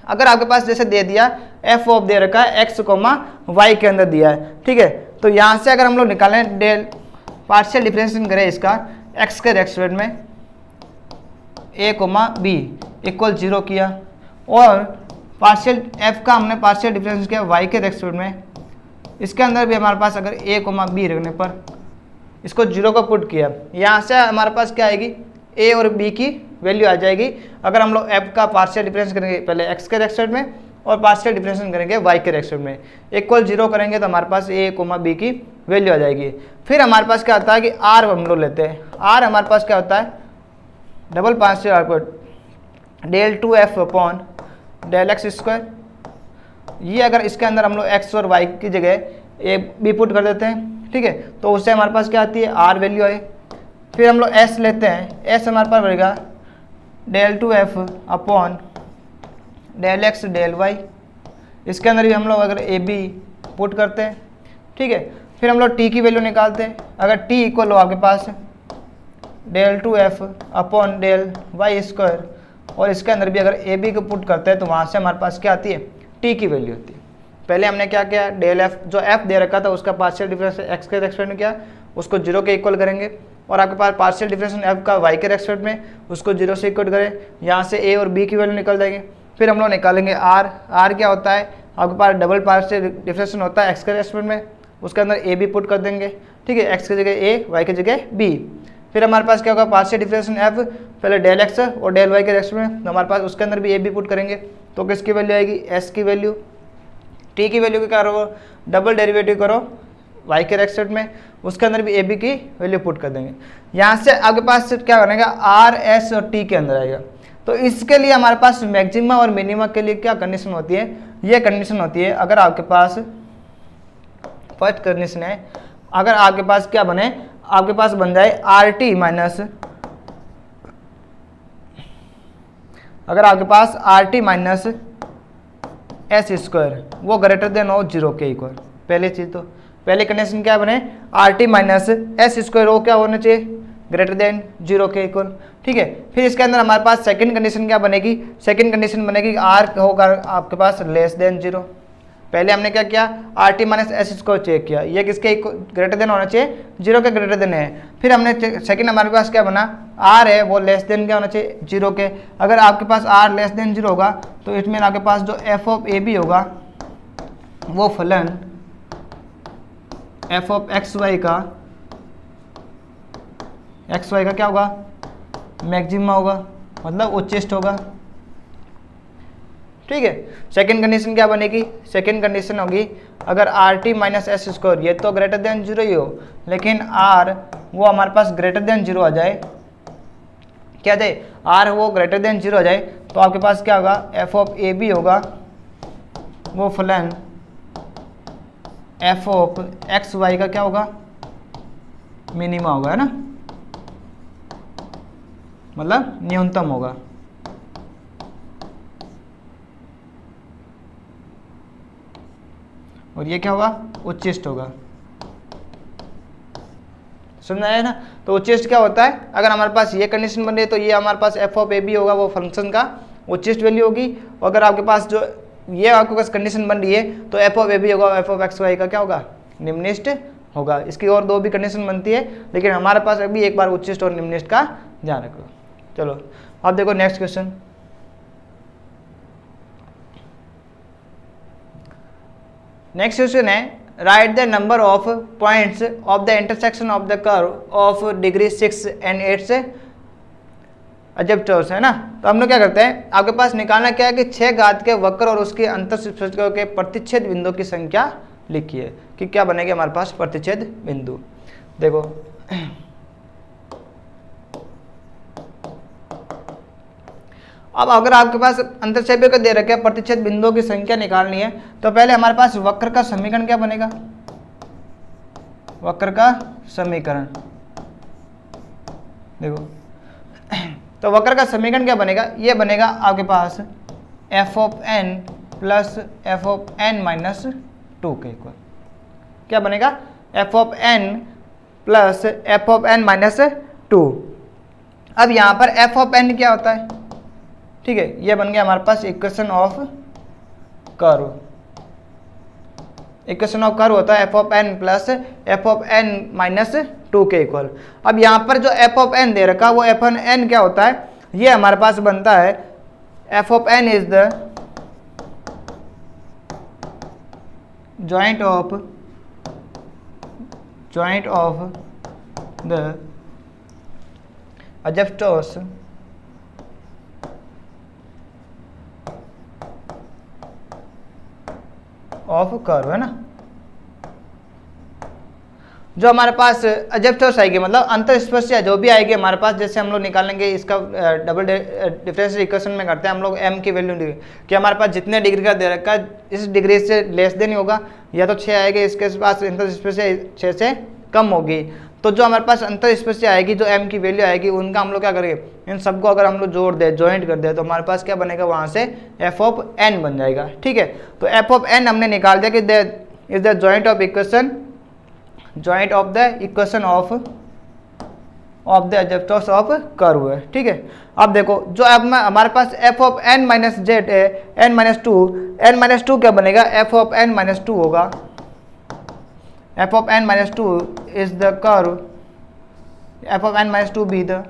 अगर आपके पास जैसे दे दिया एफ ऑफ दे रखा है एक्स कोमा वाई के अंदर दिया है, ठीक है, तो यहाँ से अगर हम लोग निकालें डेल पार्शियल डिफरेंशिएशन करें इसका एक्स के रेस्पेक्ट में ए कोमा बी इक्वल 0 किया और पार्शियल एफ का हमने पार्शियल डिफरेंशिएशन किया वाई के रेस्पेक्ट में, इसके अंदर भी हमारे पास अगर ए कोमा बी रखने पर इसको 0 को पुट किया, यहाँ से हमारे पास क्या आएगी ए और बी की वैल्यू आ जाएगी। अगर हम लोग एफ का पार्शियल डिफरेंस करेंगे पहले एक्स के रेस्पेक्ट में और पार्शियल डिफरेंशिएशन करेंगे वाई के रेस्पेक्ट में, इक्वल 0 करेंगे तो हमारे पास ए कोमा बी की वैल्यू आ जाएगी। फिर हमारे पास क्या होता है कि आर हम लोग लेते हैं, आर हमारे पास क्या होता है double partial del 2f upon del x square, ये अगर इसके अंदर हम लोग एक्स और वाई की जगह ए बी पुट कर देते हैं, ठीक है, तो उससे हमारे पास क्या आती है आर वैल्यू आए। फिर हम लोग एस लेते हैं, एस हमारे पास बढ़ेगा del 2f upon del x del y, इसके अंदर भी हम लोग अगर ए बी पुट करते हैं, ठीक है, फिर हम लोग टी की वैल्यू निकालते हैं, अगर टी इक्वल हो आपके पास del 2f upon del Y square और इसके अंदर भी अगर ए बी को पुट करते हैं तो वहाँ से हमारे पास क्या आती है टी की वैल्यू होती है। पहले हमने क्या किया डेल एफ जो एफ दे रखा था उसका पार्शियल डिफरेंस एक्स के रेस्पेक्ट में किया, उसको 0 के इक्वल करेंगे और आपके पास पार्शियल डिफरेंस एफ का वाई के रेस्पेक्ट में उसको 0 से इक्वल करें, यहाँ से ए और बी की वैल्यू निकल जाएंगे। फिर हम लोग निकालेंगे आर, आर क्या होता है आपके पास डबल पार्शियल डिफरेंस होता है एक्स के रेस्पेक्ट में, उसके अंदर ए बी पुट कर देंगे, ठीक है, एक्स की जगह ए वाई की जगह बी। फिर हमारे पास क्या होगा पार्शियल डिफरेंस एफ पहले डेल एक्स और डेल वाई के रेस्पेक्ट में, तो हमारे पास उसके अंदर भी ए बी पुट करेंगे तो किसकी वैल्यू आएगी एस की वैल्यू। टी की वैल्यू क्या करो डबल डेरिवेटिव करो वाई के रेस्पेक्ट में, उसके अंदर भी ए बी की वैल्यू पुट कर देंगे। यहाँ से आपके पास क्या बनेगा आर एस और टी के अंदर आएगा। तो इसके लिए हमारे पास मैक्सिमा और मिनिमा के लिए क्या कंडीशन होती है, ये कंडीशन होती है अगर आपके पास फर्स्ट कंडीशन है अगर आपके पास क्या बने आपके पास बन जाए आर टी माइनस, अगर आपके पास R T minus S square वो ग्रेटर देन हो 0 के इक्वल। पहली चीज़ तो पहले कंडीशन क्या बने R T minus S square वो क्या होना चाहिए ग्रेटर देन 0 के इक्वल, ठीक है। फिर इसके अंदर हमारे पास सेकंड कंडीशन क्या बनेगी, सेकंड कंडीशन बनेगी आर होगा आपके पास लेस देन 0। पहले हमने क्या किया r T minus S square check किया, ये किसके ग्रेटर देन होना चाहिए 0 के ग्रेटर देन है। फिर हमने सेकंड हमारे पास क्या बना आर है वो लेस देन क्या होना चाहिए 0 के। अगर आपके पास आर लेस देन 0 होगा तो इट मीन आपके पास जो एफ ऑफ ए बी होगा वो फलन एफ ऑफ एक्स वाई का क्या होगा मैक्सिमा होगा मतलब उच्चिष्ट होगा, ठीक है। सेकंड कंडीशन क्या बनेगी, सेकंड कंडीशन होगी अगर R T minus S square ये तो ग्रेटर देन 0 ही हो लेकिन आर वो हमारे पास ग्रेटर देन 0 आ जाए, क्या जाए आर वो ग्रेटर देन 0 आ जाए तो आपके पास क्या होगा एफ ऑफ ए बी होगा वो फलन एफ ऑफ एक्स वाई का क्या होगा मिनिमा होगा, है ना, मतलब न्यूनतम होगा। और ये क्या होगा उच्चिष्ट होगा, समझ आया ना। तो उच्चिष्ट क्या होता है अगर हमारे पास ये कंडीशन बन रही है तो ये हमारे पास एफ ऑफ ए बी होगा वो फंक्शन का उच्चिष्ट वैल्यू होगी। और अगर आपके पास जो ये आपके पास कंडीशन बन रही है तो एफ ऑफ ए बी होगा एफ ऑफ एक्स वाई का क्या होगा निम्निष्ट होगा। इसकी और दो भी कंडीशन बनती है लेकिन हमारे पास अभी एक बार उच्चिष्ट और निम्निष्ट का ध्यान रखो। चलो अब देखो नेक्स्ट क्वेश्चन। नेक्स्ट क्वेश्चन है right the number of points of the intersection of the curve of degree 6 and 8 से अजबटर्स है ना। तो हम लोग क्या करते हैं, आपके पास निकालना क्या है कि 6 घात के वक्र और उसके अंतःस्पर्शिकाओं के प्रतिच्छेद बिंदु की संख्या लिखिए कि क्या बनेगा हमारे पास प्रतिच्छेद बिंदु। देखो अब अगर आपके पास अंतःक्षेपी को दे रखे हैं प्रतिच्छेद बिंदुओं की संख्या निकालनी है तो पहले हमारे पास वक्र का समीकरण क्या बनेगा, वक्र का समीकरण देखो। तो वक्र का समीकरण क्या बनेगा, ये बनेगा आपके पास F of N plus F of N minus 2 के इक्वल। क्या बनेगा, F of N plus F of N minus 2। अब यहाँ पर एफ ऑफ एन क्या होता है, ठीक है, ये बन गया हमारे पास equation of curve. Equation of curve होता है F of N plus F of N minus 2 के इक्वल। अब यहाँ पर जो एफ ऑफ एन दे रखा वो एफ ऑफ एन क्या होता है, ये हमारे पास बनता है F of n is the joint of the adjustors of curve है ना। जो हमारे पास एडजस्टर्स आएगी मतलब अंतःस्पर्शिया जो भी आएगी हमारे पास, जैसे हम लोग निकालेंगे इसका डबल डिफरेंशियल इक्वेशन में करते हैं हम लोग m की वैल्यू कि हमारे पास जितने डिग्री का दे रखा है इस डिग्री से लेस देन ही होगा, या तो 6 आएगी, इसके पास अंतःस्पर्शिया 6 से कम होगी। तो जो हमारे पास अंतःस्पर्शिया आएगी जो m की वैल्यू आएगी उनका हम लोग क्या करेंगे, इन सबको अगर हम लोग जोड़ दे ज्वाइंट कर दे तो हमारे पास क्या बनेगा, वहाँ से एफ ऑफ n बन जाएगा। ठीक है, तो एफ ऑफ n हमने निकाल दिया कि is the joint of equation of the adjusters of curve है। ठीक है, अब देखो जो अब हमारे पास F of N minus Z है एन माइनस टू क्या बनेगा, एफ ऑफ एन माइनस 2 होगा। F of N minus 2 is the curve, F of N minus 2 be the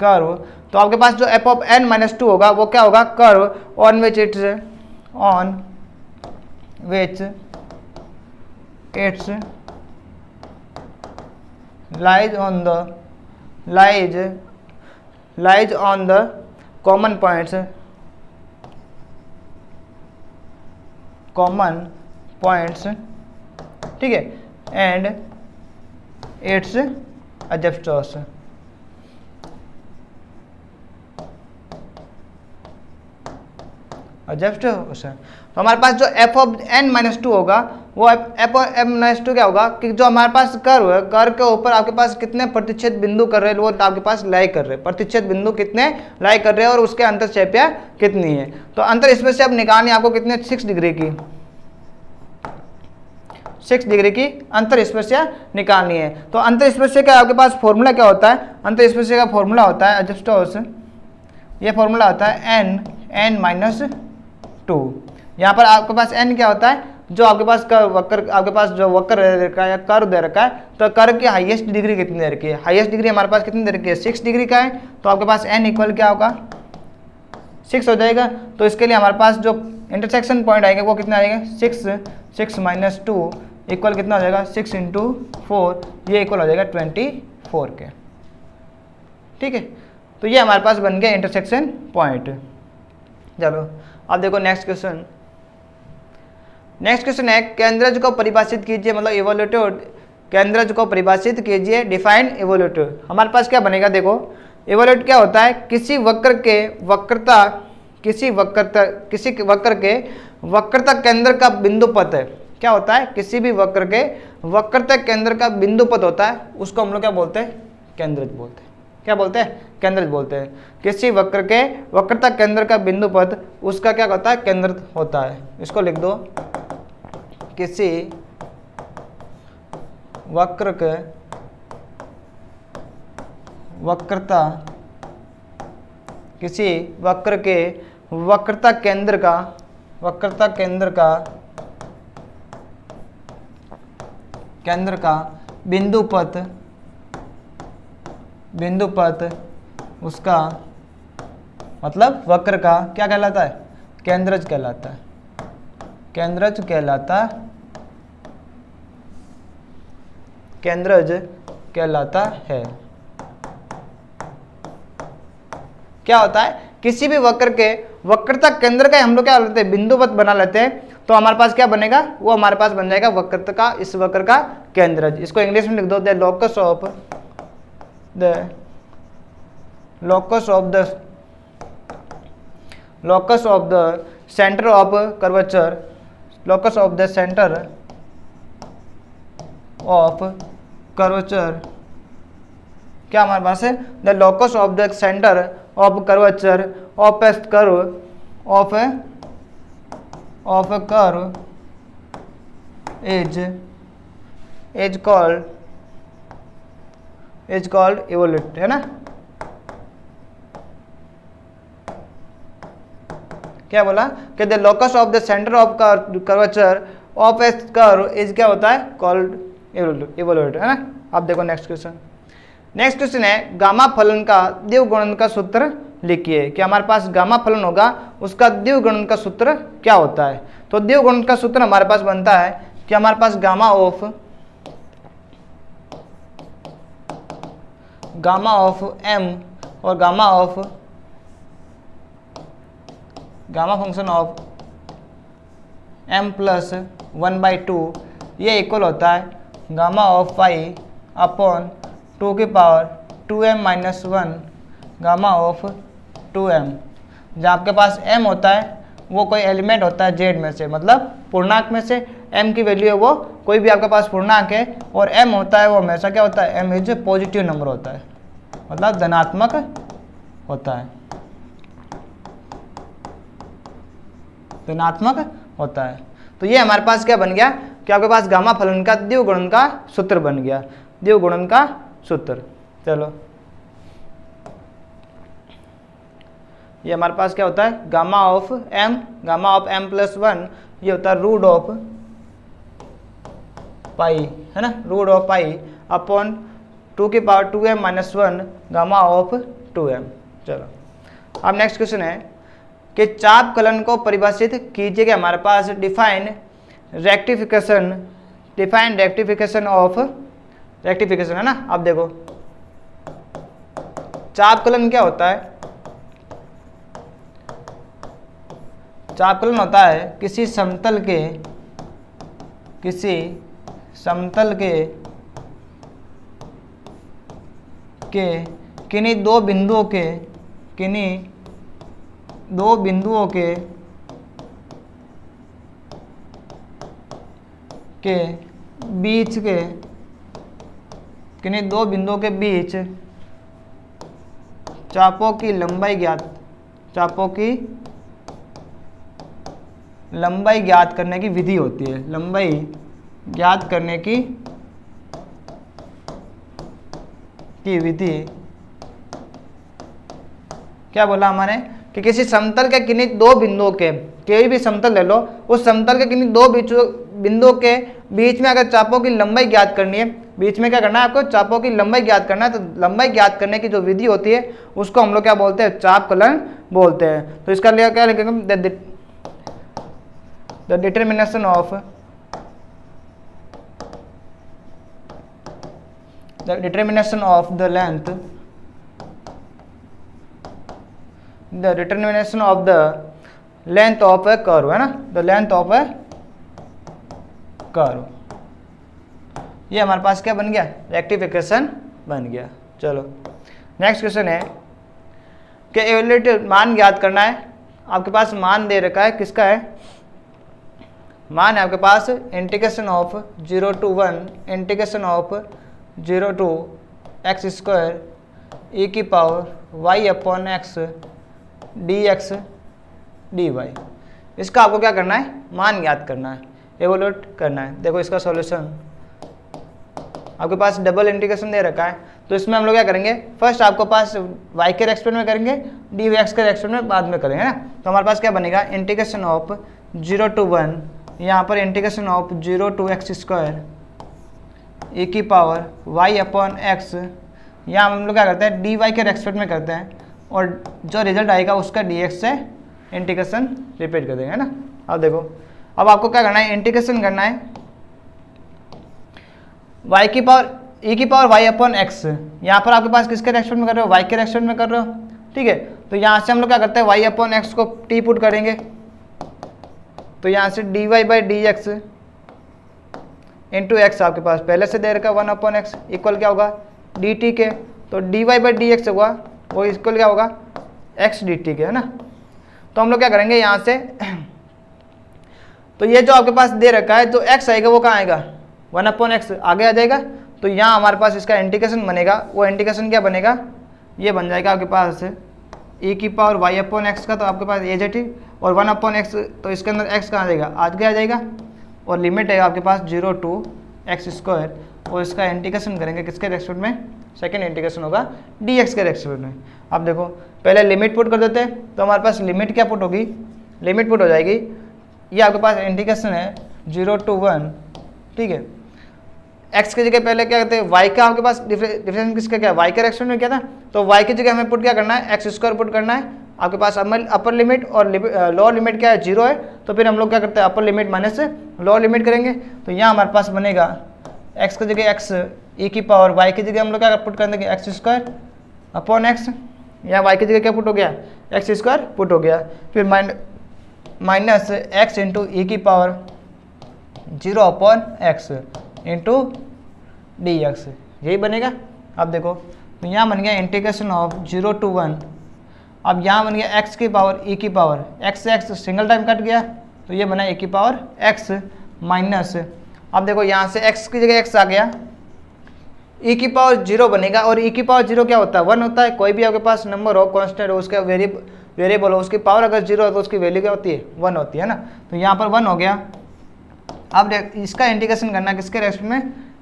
curve. तो आपके पास जो एफ ऑफ एन माइनस 2 होगा वो क्या होगा, curve on which it's lies on the common points ठीक है, and its adjustors। तो हमारे पास जो एफ ऑफ एन माइनस 2 होगा वो एफ ऑफ एन माइनस 2 क्या होगा कि जो हमारे पास कर्व है, कर्व के ऊपर आपके पास कितने प्रतिच्छेद बिंदु कर रहे हैं, वो आपके पास लाई कर रहे हैं, प्रतिच्छेद बिंदु कितने लाई कर रहे हैं और उसके अंतःक्षेपीय कितनी है। तो अंतःस्पर्शिया अब निकालनी आपको कितने, 6 डिग्री की अंतःस्पर्शिया निकालनी है। तो अंतःस्पर्शिया का आपके पास फॉर्मूला क्या होता है, अंतःस्पर्शिया का फॉर्मूला होता है एडजस्टर्स, ये फॉर्मूला होता है एन माइनस 2। यहाँ पर आपके पास n क्या होता है, जो आपके पास जो वक्र दे रखा है या कर्व दे रखा है, तो कर्व की हाईएस्ट डिग्री कितनी दे रखी है, हाईएस्ट डिग्री हमारे पास कितनी दे रखी है, 6 डिग्री का है। तो आपके पास n इक्वल क्या होगा, 6 हो जाएगा। तो इसके लिए हमारे पास जो इंटरसेक्शन पॉइंट आएंगे वो कितना आएगा, 6 माइनस 2 इक्वल कितना हो जाएगा, 6 इंटू 4, ये इक्वल हो जाएगा 24 के। ठीक है, तो ये हमारे पास बन गया इंटरसेक्शन पॉइंट। चलो अब देखो नेक्स्ट क्वेश्चन है केंद्रज को परिभाषित कीजिए, मतलब इवोल्यूटिव केंद्रज को परिभाषित कीजिए, डिफाइन इवोल्यूटिव। हमारे पास क्या बनेगा, देखो इवोल्यूट क्या होता है, किसी वक्र के वक्रता केंद्र का बिंदुपथ है। क्या होता है, किसी भी वक्र के वक्रता केंद्र का बिंदुपथ होता है, उसको हम लोग क्या बोलते हैं, केंद्रज बोलते हैं। क्या बोलते हैं, केंद्रज बोलते हैं। किसी वक्र के वक्रता केंद्र का बिंदुपथ उसका क्या होता है, केंद्र होता है। इसको लिख दो, किसी वक्र के वक्रता केंद्र का बिंदुपथ उसका मतलब वक्र का क्या कहलाता है, केंद्रज कहलाता है, केंद्रज कहलाता, केंद्रज कहलाता है। क्या होता है, किसी भी वक्र के वक्रता केंद्र का हम लोग क्या लेते हैं, बिंदुवत बना लेते हैं, तो हमारे पास क्या बनेगा, वो हमारे पास बन जाएगा वक्रता का, इस वक्र का केंद्रज। इसको इंग्लिश में लिख दो, the locus of the locus of the center of curvature, locus of the center of curvature, क्या हमारे पास है, the locus of the center of curvature of a curve of a curve is called evolute, है ना। क्या बोला कि the locus of the centre of curvature of A curve is क्या होता है, कॉल्ड इवोल्यूट, है ना। अब देखो नेक्स्ट क्वेश्चन। नेक्स्ट क्वेश्चन है गामा फलन का द्विगुणन का सूत्र लिखिए। कि हमारे पास गामा फलन होगा, उसका द्विगुणन का सूत्र क्या होता है। तो द्विगुणन का सूत्र हमारे पास बनता है कि हमारे पास गामा ऑफ m और gamma function of m plus 1/2 ये इक्वल होता है गामा ऑफ पाई अपॉन 2 की power 2m minus 1 gamma of 2m। जहाँ आपके पास m होता है वो कोई एलिमेंट होता है z में से, मतलब पूर्णांक में से m की वैल्यू है वो कोई भी आपके पास पूर्णांक है, और m होता है वो हमेशा क्या होता है, m इज पॉजिटिव नंबर होता है, मतलब धनात्मक होता है, धनात्मक होता है। तो ये हमारे पास क्या बन गया कि आपके पास गामा फलन का द्विगुणन का सूत्र बन गया, द्विगुणन का सूत्र। चलो ये हमारे पास क्या होता है, गामा ऑफ m प्लस 1 ये होता है रूट ऑफ पाई, है ना, रूट ऑफ पाई अपॉन 2 की power 2m minus 1 gamma of 2m। चलो अब नेक्स्ट क्वेश्चन है कि चाप कलन को परिभाषित कीजिए। कि हमारे पास डिफाइन रेक्टिफिकेशन ऑफ रेक्टिफिकेशन, है ना। अब देखो चाप कलन क्या होता है, चाप कलन होता है किसी समतल के किन्हीं दो बिंदुओं के बीच किन्हीं दो बिंदुओं के बीच चापों की लंबाई ज्ञात करने की विधि होती है, लंबाई ज्ञात करने की विधि। क्या बोला हमारे कि किसी समतल के किन्हीं दो बिंदुओं के, कोई भी समतल ले लो, उस समतल के किन्हीं दो बिंदुओं के बीच में अगर चापों की लंबाई ज्ञात करनी है, बीच में क्या करना है आपको, चापों की लंबाई ज्ञात करना है, तो लंबाई ज्ञात करने की जो विधि होती है उसको हम लोग क्या बोलते हैं, चाप कलन बोलते हैं। तो इसका लिए क्या लिखेंगे, the determination of the length of A curve, है ना, the length of A curve. ये हमारे पास क्या बन गया, रेक्टिफिकेशन बन गया। चलो नेक्स्ट क्वेश्चन है कि इवैल्यूएट मान ज्ञात करना है। आपके पास मान दे रखा है, किसका है, मान है आपके पास integration of 0 to 1 integration of 0 to x square e की पावर y अपॉन x dx dy। इसका आपको क्या करना है, मान ज्ञात करना है, इवैल्यूएट करना है। देखो इसका सॉल्यूशन आपके पास डबल इंटीग्रेशन दे रखा है, तो इसमें हम लोग क्या करेंगे, फर्स्ट आपको पास y के रेस्पेक्ट में करेंगे, dx के रेस्पेक्ट में बाद में करेंगे, है ना। तो हमारे पास क्या बनेगा, इंटीग्रेशन ऑफ 0 to 1, यहाँ पर integration of 0 to x square e की पावर y अपॉन x, यहाँ हम लोग क्या करते हैं, dy के रेस्पेक्ट में करते हैं, और जो रिजल्ट आएगा उसका dx से इंटीग्रेशन रिपीट कर देंगे, है ना। अब देखो, अब आपको क्या करना है, इंटीग्रेशन करना है y की पावर e की पावर y अपॉन x। यहाँ पर आपके पास किसके रेस्पेक्ट में कर रहे हो, y के रेस्पेक्ट में कर रहे हो, ठीक है। तो यहाँ से हम लोग क्या करते हैं, y अपॉन x को t पुट करेंगे, तो यहाँ से dy by d x into x आपके पास पहले से दे रखा 1 अपॉन एक्स इक्वल क्या होगा dt के, तो dy बाई डी एक्स होगा वो इक्वल क्या होगा x dt के, है ना। तो हम लोग क्या करेंगे यहाँ से तो ये जो आपके पास दे रखा है जो x आएगा वो कहाँ आएगा 1 अपॉन एक्स आगे आ जाएगा। तो यहाँ हमारे पास इसका इंटीग्रेशन बनेगा, वो इंटीग्रेशन क्या बनेगा, ये बन जाएगा आपके पास e की पावर y अपॉन एक्स का, तो आपके पास ए जेटी और 1 अपॉन एक्स, तो इसके अंदर x कहाँ आ जाएगा आगे आ जाएगा, और लिमिट है आपके पास 0 टू एक्स स्क्वायर, और इसका इंटीग्रेशन करेंगे किसके रेस्पेक्ट में, सेकेंड इंटीग्रेशन होगा dx के रेस्पेक्ट में। अब देखो पहले लिमिट पुट कर देते हैं, तो हमारे पास लिमिट क्या पुट होगी, लिमिट पुट हो जाएगी, ये आपके पास इंटीग्रेशन है 0 टू 1, ठीक है। x की जगह पहले क्या करते हैं y का आपके पास डिफरेंस किसका क्या y के रेस्पेक्ट में क्या था, तो y की जगह हमें पुट क्या करना है एक्स स्क्वायर पुट करना है। आपके पास अपर लिमिट और लोअर लिमिट क्या है 0 है, तो फिर हम लोग क्या करते हैं upper limit minus lower limit करेंगे। तो यहाँ हमारे पास बनेगा x की जगह x e की पावर y की जगह हम लोग क्या पुट कर देंगे एक्स स्क्वायर अपॉन एक्स, यहाँ y की जगह क्या पुट हो गया एक्स स्क्वायर पुट हो गया, फिर माइनस एक्स इंटू ई की power 0 upon x into D x, यही बनेगा। अब देखो तो यहाँ बन गया इंटीग्रेशन ऑफ 0 टू 1, अब यहाँ बन गया x की पावर e की पावर x से x सिंगल टाइम कट गया, तो ये बना e की पावर x माइनस, अब देखो यहाँ से x की जगह x आ गया, e की पावर 0 बनेगा, और e की पावर 0 क्या होता है 1 होता है। कोई भी आपके पास नंबर हो कांस्टेंट हो उसका वेरिएबल हो उसकी पावर अगर 0 हो तो उसकी वैल्यू क्या होती है 1 होती है ना। तो यहाँ पर 1 हो गया। अब इसका इंटीग्रेशन करना किसके रेस्पेक्ट में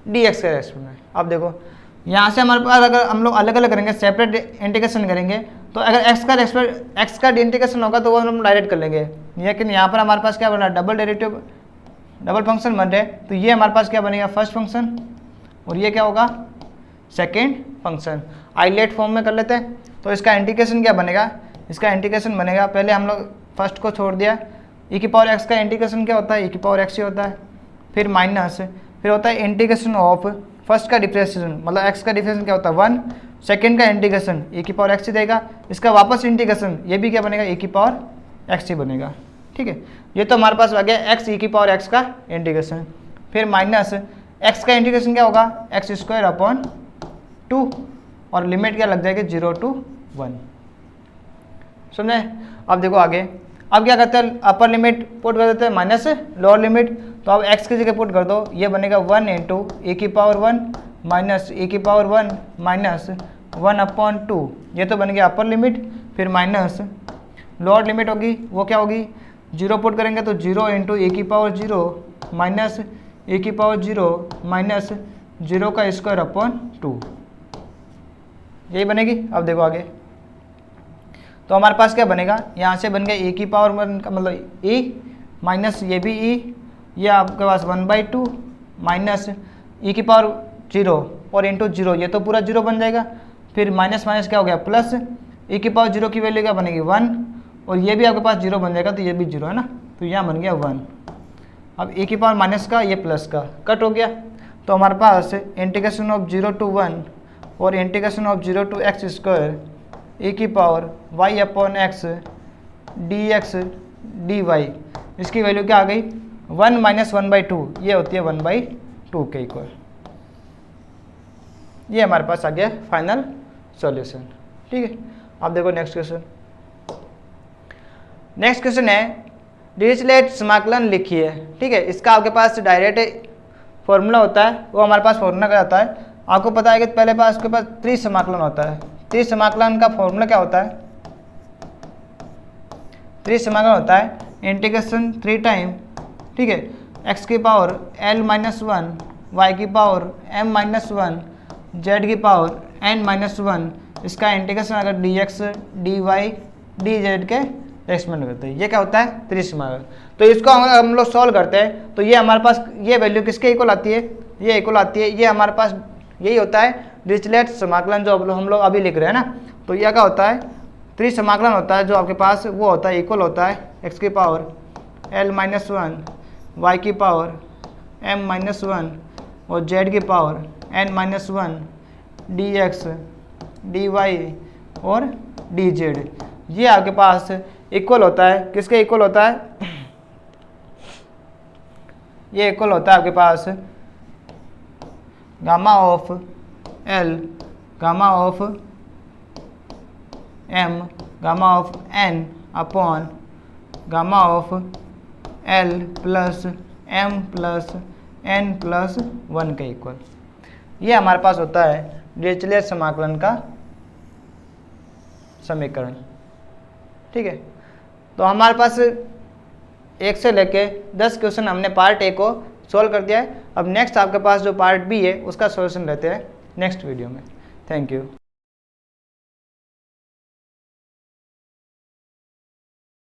dx के रेस्पेक्ट में। अब देखो यहाँ से हमारे पास अगर हम लोग अलग अलग करेंगे सेपरेट इंटीग्रेशन करेंगे, तो अगर x का इंटीग्रेशन होगा तो वो हम डायरेक्ट कर लेंगे, लेकिन यहाँ पर हमारे पास क्या बना डबल डेरिवेटिव डबल फंक्शन बन रहे, तो ये हमारे पास क्या बनेगा फर्स्ट फंक्शन और ये क्या होगा सेकेंड फंक्शन। आइलेट फॉर्म में कर लेते हैं, तो इसका इंटीग्रेशन क्या बनेगा, इसका इंटीग्रेशन बनेगा, पहले हम लोग फर्स्ट को छोड़ दिया, e की पावर x का इंटीग्रेशन क्या होता है e की पावर x ही होता है, फिर माइनस, फिर होता है इंटीग्रेशन ऑफ फर्स्ट का डिफरेंशिएशन मतलब x का डिफरेंशिएशन क्या होता है 1, सेकंड का इंटीग्रेशन e की पावर x ही देगा, इसका वापस इंटीग्रेशन ये भी क्या बनेगा e की पावर x ही बनेगा, ठीक है। ये तो हमारे पास आ गया x e की पावर x का इंटीग्रेशन, फिर माइनस x का इंटीग्रेशन क्या होगा एक्स स्क्वायर अपॉन 2, और लिमिट क्या लग जाएगी 0 टू 1, समझे। अब देखो आगे, अब क्या करते हैं अपर लिमिट पुट कर देते हैं माइनस लोअर लिमिट, तो अब x की जगह पुट कर दो, ये बनेगा 1 इंटू e की पावर 1 माइनस e की पावर 1 माइनस 1 अपॉन 2, ये तो बन गया अपर लिमिट, फिर माइनस लोअर लिमिट होगी वो क्या होगी 0 पुट करेंगे तो 0 इंटू e की पावर 0 माइनस e की पावर 0 माइनस 0 का स्क्वायर अपॉन 2, यही बनेगी। अब देखो आगे, तो हमारे पास क्या बनेगा, यहाँ से बन गया e की पावर 1 का मतलब e माइनस ये भी e, ये आपके पास 1/2 माइनस e की पावर 0 और इंटू 0, ये तो पूरा 0 बन जाएगा, फिर माइनस माइनस क्या हो गया प्लस, e की पावर 0 की वैल्यू क्या बनेगी 1, और ये भी आपके पास 0 बन जाएगा, तो ये भी 0 है ना, तो यहाँ बन गया 1। अब e की पावर माइनस का ये प्लस का कट हो गया, तो हमारे पास इंटीग्रेशन ऑफ 0 टू 1 और integration of 0 to x square e की power y upon x dx dy, इसकी वैल्यू क्या आ गई 1 माइनस 1/2, ये होती है 1/2 के इक्वल। ये हमारे पास आ गया फाइनल सॉल्यूशन, ठीक है। अब देखो नेक्स्ट क्वेश्चन, नेक्स्ट क्वेश्चन है डिरिचलेट समाकलन लिखिए, ठीक है। इसका आपके पास डायरेक्ट फॉर्मूला होता है, वो हमारे पास फॉर्मूला क्या होता है, आपको पता है कि पहले पास आपके पास त्रिसमाकलन होता है। त्रिसमाकलन का फॉर्मूला क्या होता है, त्रिसमाकलन होता है इंटीग्रेशन 3 टाइम, ठीक है, x की पावर l माइनस 1, y की पावर m माइनस 1, z की पावर n माइनस 1, इसका इंटीग्रेशन अगर dx dy dz के रेस्पेक्ट में करते हैं, ये क्या होता है त्रिसमाकलन। तो इसको हम लोग सॉल्व करते हैं, तो ये हमारे पास ये वैल्यू किसके इक्वल आती है, ये इक्वल आती है, ये हमारे पास यही होता है डिरिचलेट समाकलन जो हम लोग अभी लिख रहे हैं ना। तो यह क्या होता है त्रिसमाकलन होता है जो आपके पास वो होता है इक्वल होता है x की पावर l-1 y की पावर m-1 और z की पावर n-1 dx dy और dz। ये आपके पास इक्वल होता है, किसके इक्वल होता है? ये इक्वल होता है आपके पास gamma of l gamma of m gamma of n upon gamma of l plus m plus n plus 1 के इक्वल। ये हमारे पास होता है डिरिचलेट समाकलन का समीकरण। ठीक है, तो हमारे पास 1 से लेके 10 क्वेश्चन हमने पार्ट ए को सॉल्व कर दिया है। अब नेक्स्ट आपके पास जो पार्ट बी है उसका सॉल्यूशन लेते हैं नेक्स्ट वीडियो में। Thank you.